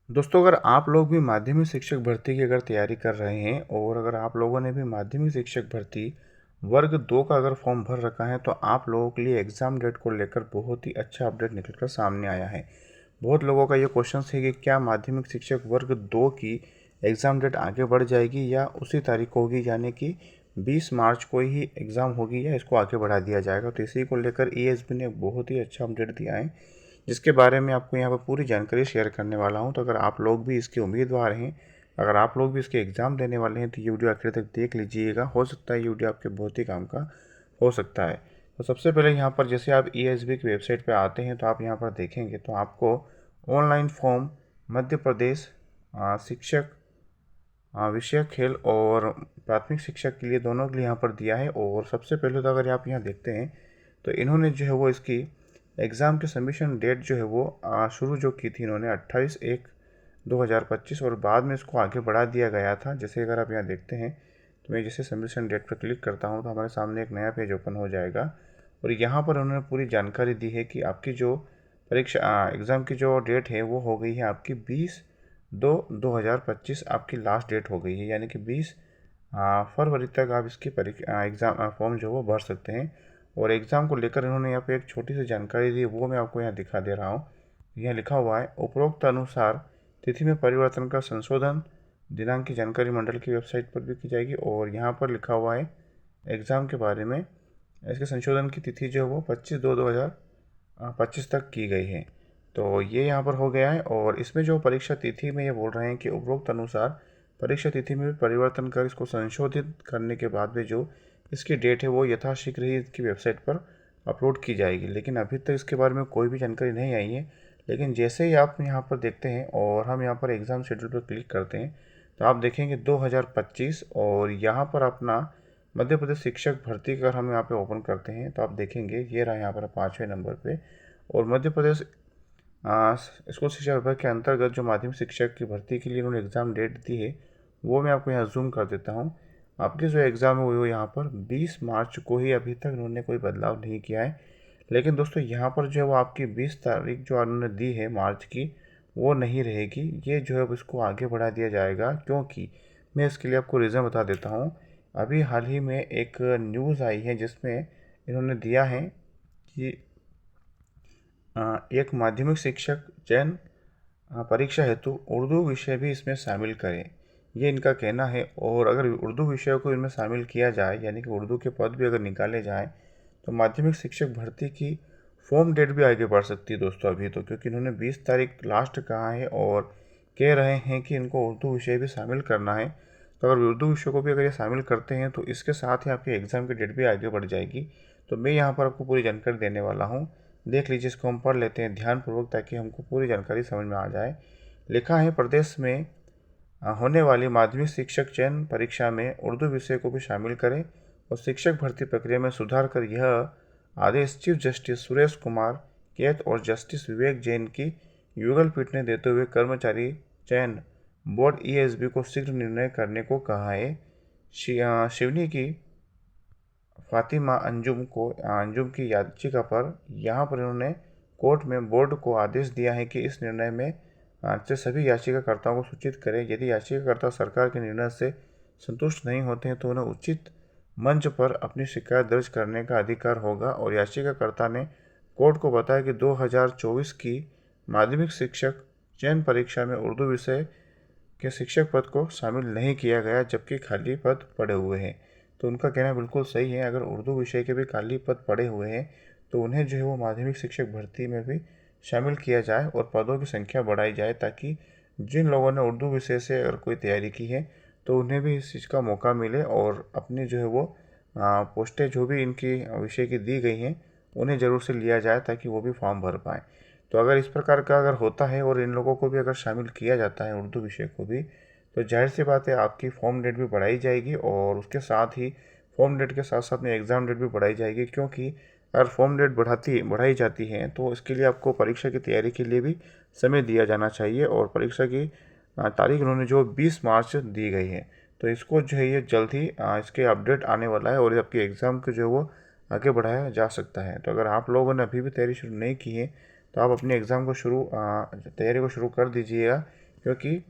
दोस्तों, अगर आप लोग भी माध्यमिक शिक्षक भर्ती की अगर तैयारी कर रहे हैं और अगर आप लोगों ने भी माध्यमिक शिक्षक भर्ती वर्ग 2 का अगर फॉर्म भर रखा है तो आप लोगों के लिए एग्ज़ाम डेट को लेकर बहुत ही अच्छा अपडेट निकल कर सामने आया है। बहुत लोगों का ये क्वेश्चन है कि क्या माध्यमिक शिक्षक वर्ग 2 की एग्ज़ाम डेट आगे बढ़ जाएगी या उसी तारीख को होगी, यानी कि 20 मार्च को ही एग्ज़ाम होगी या इसको आगे बढ़ा दिया जाएगा। तो इसी को लेकर ईएसबी ने बहुत ही अच्छा अपडेट दिया है, जिसके बारे में आपको यहाँ पर पूरी जानकारी शेयर करने वाला हूँ। तो अगर आप लोग भी इसके उम्मीदवार हैं, अगर आप लोग भी इसके एग्ज़ाम देने वाले हैं तो ये वीडियो आखिर तक देख लीजिएगा। हो सकता है ये वीडियो आपके बहुत ही काम का हो सकता है। तो सबसे पहले यहाँ पर जैसे आप ईएसबी की वेबसाइट पर आते हैं तो आप यहाँ पर देखेंगे तो आपको ऑनलाइन फॉर्म मध्य प्रदेश शिक्षक विषय खेल और प्राथमिक शिक्षक के लिए दोनों के लिए यहाँ पर दिया है। और सबसे पहले तो अगर आप यहाँ देखते हैं तो इन्होंने जो है वो इसकी एग्ज़ाम के सबमिशन डेट जो है वो शुरू जो की थी इन्होंने 28/1/2025 और बाद में इसको आगे बढ़ा दिया गया था। जैसे अगर आप यहाँ देखते हैं तो मैं जैसे सबमिशन डेट पर क्लिक करता हूँ तो हमारे सामने एक नया पेज ओपन हो जाएगा और यहाँ पर उन्होंने पूरी जानकारी दी है कि आपकी जो परीक्षा एग्ज़ाम की जो डेट है वो हो गई है आपकी 20/2/2025 आपकी लास्ट डेट हो गई है, यानी कि 20 फरवरी तक आप इसकी परीक्षा एग्ज़ाम फॉर्म जो वो भर सकते हैं। और एग्ज़ाम को लेकर इन्होंने यहाँ पे एक छोटी सी जानकारी दी है, वो मैं आपको यहाँ दिखा दे रहा हूँ। यहाँ लिखा हुआ है उपरोक्त अनुसार तिथि में परिवर्तन का संशोधन दिनांक की जानकारी मंडल की वेबसाइट पर भी की जाएगी। और यहाँ पर लिखा हुआ है एग्ज़ाम के बारे में, इसके संशोधन की तिथि जो है वो 25/2/2025 तक की गई है। तो ये यहाँ पर हो गया है। और इसमें जो परीक्षा तिथि में ये बोल रहे हैं कि उपरोक्त अनुसार परीक्षा तिथि में भी परिवर्तन कर इसको संशोधित करने के बाद में जो इसकी डेट है वो यथाशीघ्र ही इसकी वेबसाइट पर अपलोड की जाएगी। लेकिन अभी तक इसके बारे में कोई भी जानकारी नहीं आई है। लेकिन जैसे ही आप यहाँ पर देखते हैं और हम यहाँ पर एग्ज़ाम शेड्यूल पर क्लिक करते हैं तो आप देखेंगे 2025 और यहाँ पर अपना मध्य प्रदेश शिक्षक भर्ती कर हम यहाँ पे ओपन करते हैं तो आप देखेंगे ये रहा यहाँ पर 5वें नंबर पे। और मध्य प्रदेश स्कूल शिक्षा विभाग के अंतर्गत जो माध्यमिक शिक्षक की भर्ती के लिए उन्होंने एग्ज़ाम डेट दी है वो मैं आपको यहाँ जूम कर देता हूँ। आपकी जो एग्ज़ाम है वो यहाँ पर 20 मार्च को ही, अभी तक उन्होंने कोई बदलाव नहीं किया है। लेकिन दोस्तों यहाँ पर जो है वो आपकी 20 तारीख जो उन्होंने दी है मार्च की वो नहीं रहेगी, ये जो है उसको आगे बढ़ा दिया जाएगा। क्योंकि मैं इसके लिए आपको रीज़न बता देता हूँ। अभी हाल ही में एक न्यूज़ आई है जिसमें इन्होंने दिया है कि एक माध्यमिक शिक्षक चयन परीक्षा हेतु उर्दू विषय भी इसमें शामिल करें, ये इनका कहना है। और अगर उर्दू विषय को इनमें शामिल किया जाए, यानी कि उर्दू के पद भी अगर निकाले जाएँ तो माध्यमिक शिक्षक भर्ती की फॉर्म डेट भी आगे बढ़ सकती है दोस्तों अभी तो। क्योंकि इन्होंने 20 तारीख लास्ट कहा है और कह रहे हैं कि इनको उर्दू विषय भी शामिल करना है। तो अगर उर्दू विषय को भी अगर ये शामिल करते हैं तो इसके साथ ही आपके एग्ज़ाम की डेट भी आगे बढ़ जाएगी। तो मैं यहाँ पर आपको पूरी जानकारी देने वाला हूँ, देख लीजिए। इसको हम पढ़ लेते हैं ध्यानपूर्वक ताकि हमको पूरी जानकारी समझ में आ जाए। लिखा है प्रदेश में होने वाली माध्यमिक शिक्षक चयन परीक्षा में उर्दू विषय को भी शामिल करें और शिक्षक भर्ती प्रक्रिया में सुधार कर यह आदेश चीफ जस्टिस सुरेश कुमार कैत और जस्टिस विवेक जैन की युगल पीठ ने देते हुए कर्मचारी चयन बोर्ड ईएसबी को शीघ्र निर्णय करने को कहा है। शिवनी की फातिमा अंजुम की याचिका पर यहाँ पर इन्होंने कोर्ट में बोर्ड को आदेश दिया है कि इस निर्णय में से सभी याचिकाकर्ताओं को सूचित करें। यदि याचिकाकर्ता सरकार के निर्णय से संतुष्ट नहीं होते हैं तो उन्हें उचित मंच पर अपनी शिकायत दर्ज करने का अधिकार होगा। और याचिकाकर्ता ने कोर्ट को बताया कि 2024 की माध्यमिक शिक्षक चयन परीक्षा में उर्दू विषय के शिक्षक पद को शामिल नहीं किया गया, जबकि खाली पद पड़े हुए हैं। तो उनका कहना बिल्कुल सही है, अगर उर्दू विषय के भी खाली पद पड़े हुए हैं तो उन्हें जो है वो माध्यमिक शिक्षक भर्ती में भी शामिल किया जाए और पदों की संख्या बढ़ाई जाए, ताकि जिन लोगों ने उर्दू विषय से अगर कोई तैयारी की है तो उन्हें भी इस चीज़ का मौका मिले और अपनी जो है वो पोस्टें जो भी इनकी विषय की दी गई हैं उन्हें ज़रूर से लिया जाए ताकि वो भी फॉर्म भर पाएँ। तो अगर इस प्रकार का अगर होता है और इन लोगों को भी अगर शामिल किया जाता है उर्दू विषय को भी, तो जाहिर सी बात है आपकी फॉर्म डेट भी बढ़ाई जाएगी और उसके साथ ही फॉर्म डेट के साथ साथ में एग्ज़ाम डेट भी बढ़ाई जाएगी। क्योंकि अगर फॉर्म डेट बढ़ाई जाती है तो इसके लिए आपको परीक्षा की तैयारी के लिए भी समय दिया जाना चाहिए। और परीक्षा की तारीख उन्होंने जो 20 मार्च दी गई है, तो इसको जो है ये जल्द ही इसके अपडेट आने वाला है और आपके एग्ज़ाम को जो है वो आगे बढ़ाया जा सकता है। तो अगर आप लोगों ने अभी भी तैयारी शुरू नहीं की है तो आप अपने एग्ज़ाम को तैयारी को शुरू कर दीजिएगा। क्योंकि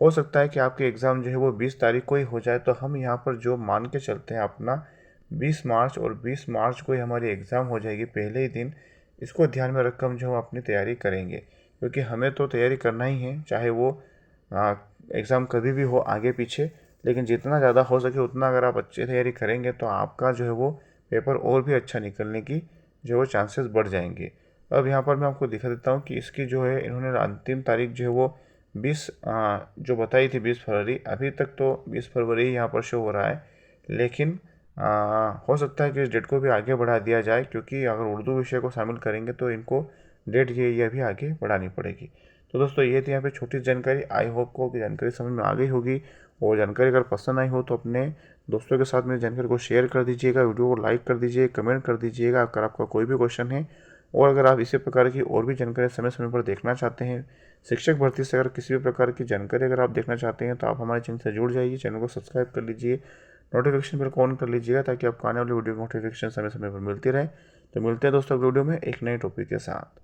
हो सकता है कि आपके एग्ज़ाम जो है वो 20 तारीख को ही हो जाए। तो हम यहाँ पर जो मान के चलते हैं अपना 20 मार्च, और 20 मार्च को ही हमारी एग्ज़ाम हो जाएगी पहले ही दिन। इसको ध्यान में रखकर हम जो है अपनी तैयारी करेंगे, क्योंकि हमें तो तैयारी करना ही है, चाहे वो एग्ज़ाम कभी भी हो आगे पीछे। लेकिन जितना ज़्यादा हो सके उतना अगर आप अच्छी तैयारी करेंगे तो आपका जो है वो पेपर और भी अच्छा निकलने की जो है वो चांसेस बढ़ जाएंगे। अब यहाँ पर मैं आपको दिखा देता हूँ कि इसकी जो है इन्होंने अंतिम तारीख जो है वो 20 जो बताई थी 20 फरवरी। अभी तक तो 20 फरवरी यहाँ पर शो हो रहा है, लेकिन हो सकता है कि इस डेट को भी आगे बढ़ा दिया जाए, क्योंकि अगर उर्दू विषय को शामिल करेंगे तो इनको डेट ये भी आगे बढ़ानी पड़ेगी। तो दोस्तों ये थी यहाँ पे छोटी जानकारी। आई होप को कि जानकारी समझ में आ गई होगी, और जानकारी अगर पसंद आई हो तो अपने दोस्तों के साथ मेरी जानकारी को शेयर कर दीजिएगा, वीडियो को लाइक कर दीजिए, कमेंट कर दीजिएगा अगर आपका कोई भी क्वेश्चन है। और अगर आप इसी प्रकार की और भी जानकारी समय समय पर देखना चाहते हैं, शिक्षक भर्ती से अगर किसी भी प्रकार की जानकारी अगर आप देखना चाहते हैं, तो आप हमारे चैनल से जुड़ जाइए, चैनल को सब्सक्राइब कर लीजिए, नोटिफिकेशन बेल को ऑन कर लीजिएगा, ताकि आपको आने वाली वीडियो नोटिफिकेशन समय समय पर मिलती रहे। तो मिलते हैं दोस्तों वीडियो में एक नए टॉपिक के साथ।